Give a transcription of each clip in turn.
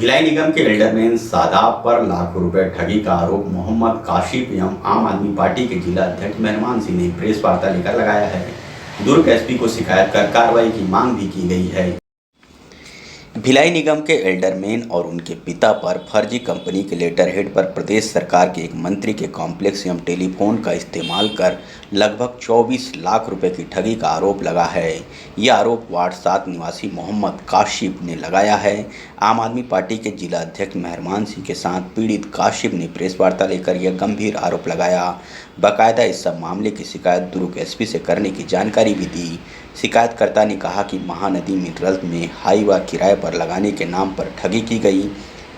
भिलाई निगम के एल्डरमैन शादाब पर लाखों रुपए ठगी का आरोप मोहम्मद काशिफ एवं आम आदमी पार्टी के जिला अध्यक्ष मेहरमान सिंह ने प्रेस वार्ता लेकर लगाया है। दुर्ग एसपी को शिकायत कर कार्रवाई की मांग भी की गई है। भिलाई निगम के एल्डरमैन और उनके पिता पर फर्जी कंपनी के लेटर हेड पर प्रदेश सरकार के एक मंत्री के कॉम्प्लेक्स एवं टेलीफोन का इस्तेमाल कर लगभग 24 लाख रुपए की ठगी का आरोप लगा है। यह आरोप वार्ड 7 निवासी मोहम्मद काशिफ ने लगाया है। आम आदमी पार्टी के जिला अध्यक्ष मेहरमान सिंह के साथ पीड़ित काशिफ ने प्रेस वार्ता लेकर यह गंभीर आरोप लगाया। बाकायदा इस सब मामले की शिकायत दुर्ग एसपी से करने की जानकारी भी दी। शिकायतकर्ता ने कहा कि महानदी मिनरल्स में हाईवा किराए पर लगाने के नाम पर ठगी की गई,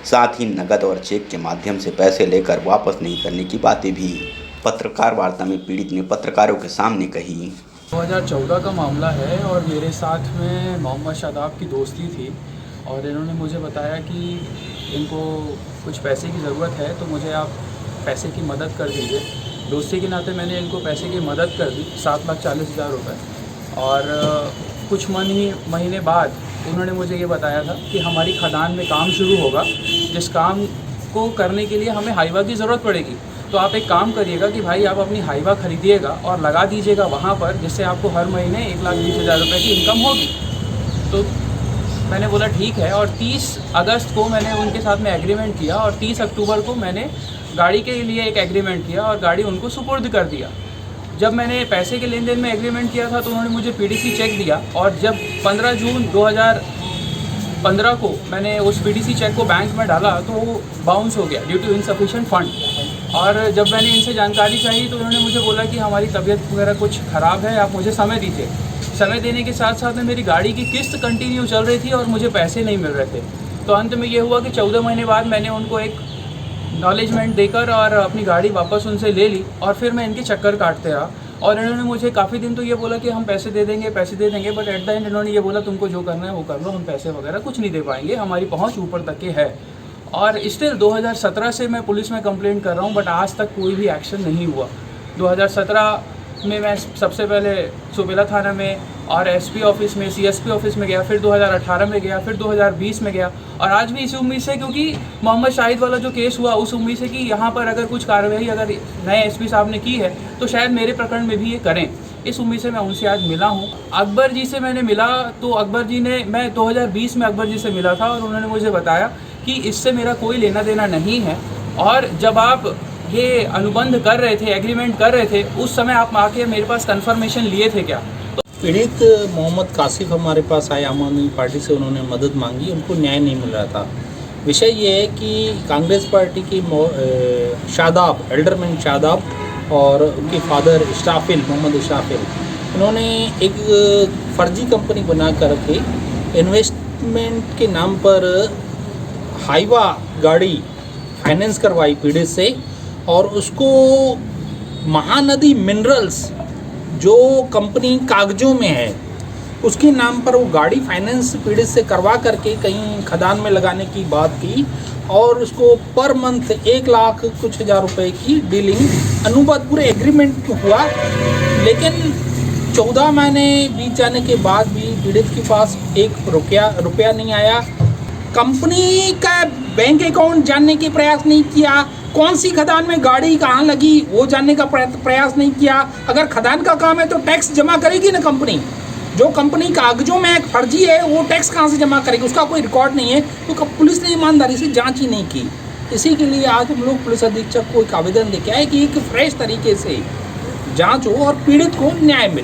साथ ही नकद और चेक के माध्यम से पैसे लेकर वापस नहीं करने की बातें भी पत्रकार वार्ता में पीड़ित ने पत्रकारों के सामने कही। 2014 का मामला है और मेरे साथ में मोहम्मद शादाब की दोस्ती थी और इन्होंने मुझे बताया कि इनको कुछ पैसे की ज़रूरत है तो मुझे आप पैसे की मदद कर दीजिए। दोस्ती के नाते मैंने इनको पैसे की मदद कर दी 7,40,000 रुपये और कुछ महीने बाद उन्होंने मुझे ये बताया था कि हमारी खदान में काम शुरू होगा, जिस काम को करने के लिए हमें हाईवा की ज़रूरत पड़ेगी। तो आप एक काम करिएगा कि भाई आप अपनी हाईवा खरीदिएगा और लगा दीजिएगा वहाँ पर, जिससे आपको हर महीने 1,20,000 रुपये की इनकम होगी। तो मैंने बोला ठीक है और 30 अगस्त को मैंने उनके साथ में एग्रीमेंट किया और 30 अक्टूबर को मैंने गाड़ी के लिए एक एग्रीमेंट किया और गाड़ी उनको सुपुर्द कर दिया। जब मैंने पैसे के लेन देन में एग्रीमेंट किया था तो उन्होंने मुझे पीडीसी चेक दिया और जब 15 जून 2015 को मैंने उस पीडीसी चेक को बैंक में डाला तो वो बाउंस हो गया ड्यू टू इनसफिशिएंट फंड। और जब मैंने इनसे जानकारी चाहिए तो उन्होंने मुझे बोला कि हमारी तबीयत वगैरह कुछ ख़राब है, आप मुझे समय दीजिए। समय देने के साथ साथ में मेरी गाड़ी की किस्त कंटिन्यू चल रही थी और मुझे पैसे नहीं मिल रहे थे। तो अंत में ये हुआ कि 14 महीने बाद मैंने उनको एक नॉलेजमेंट देकर और अपनी गाड़ी वापस उनसे ले ली और फिर मैं इनके चक्कर काटते रहा। और इन्होंने मुझे काफ़ी दिन तो ये बोला कि हम पैसे दे देंगे बट एट द एंड इन्होंने ये बोला तुमको जो करना है वो कर लो, हम पैसे वगैरह कुछ नहीं दे पाएंगे, हमारी पहुंच ऊपर तक के है। और स्टिल 2017 से मैं पुलिस में कंप्लेंट कर रहा हूँ बट आज तक कोई भी एक्शन नहीं हुआ। 2017 में मैं सबसे पहले सुबेला थाना में और एसपी ऑफिस में, सीएसपी ऑफिस में गया, फिर 2018 में गया, फिर 2020 में गया और आज भी इसी उम्मीद से, क्योंकि मोहम्मद शाहिद वाला जो केस हुआ उस उम्मीद से कि यहाँ पर अगर कुछ कार्रवाई अगर नए एसपी साहब ने की है तो शायद मेरे प्रकरण में भी ये करें। इस उम्मीद से मैं उनसे आज मिला हूँ। अकबर जी से मैंने मिला तो अकबर जी ने, मैं 2020 में अकबर जी से मिला था और उन्होंने मुझे बताया कि इससे मेरा कोई लेना देना नहीं है और जब आप ये अनुबंध कर रहे थे, एग्रीमेंट कर रहे थे, उस समय आप आके मेरे पास कंफर्मेशन लिए थे क्या? पीड़ित मोहम्मद काशिफ हमारे पास आए, आम आदमी पार्टी से उन्होंने मदद मांगी, उनको न्याय नहीं मिल रहा था। विषय ये है कि कांग्रेस पार्टी की शादाब, एल्डरमैन शादाब और उनके फादर इस्टाफिल, मोहम्मद इस्टाफिल, उन्होंने एक फर्जी कंपनी बना कर के इन्वेस्टमेंट के नाम पर हाईवा गाड़ी फाइनेंस करवाई पीड़ित से और उसको महानदी मिनरल्स जो कंपनी कागजों में है उसके नाम पर वो गाड़ी फाइनेंस पीड़ित से करवा करके कहीं खदान में लगाने की बात की और उसको पर मंथ 1,00,000 कुछ हज़ार रुपए की डीलिंग अनुबंध पूरे एग्रीमेंट हुआ। लेकिन 14 महीने बीत जाने के बाद भी पीड़ित के पास एक रुपया नहीं आया। कंपनी का बैंक अकाउंट जानने के प्रयास नहीं किया, कौन सी खदान में गाड़ी कहाँ लगी वो जानने का प्रयास नहीं किया। अगर खदान का काम है तो टैक्स जमा करेगी ना कंपनी। जो कंपनी कागजों में एक फर्जी है वो टैक्स कहाँ से जमा करेगी, उसका कोई रिकॉर्ड नहीं है। तो पुलिस ने ईमानदारी से जांच ही नहीं की। इसी के लिए आज हम लोग पुलिस अधीक्षक को एक आवेदन लेके आए कि एक फ्रेश तरीके से जांच हो और पीड़ित को न्याय मिले।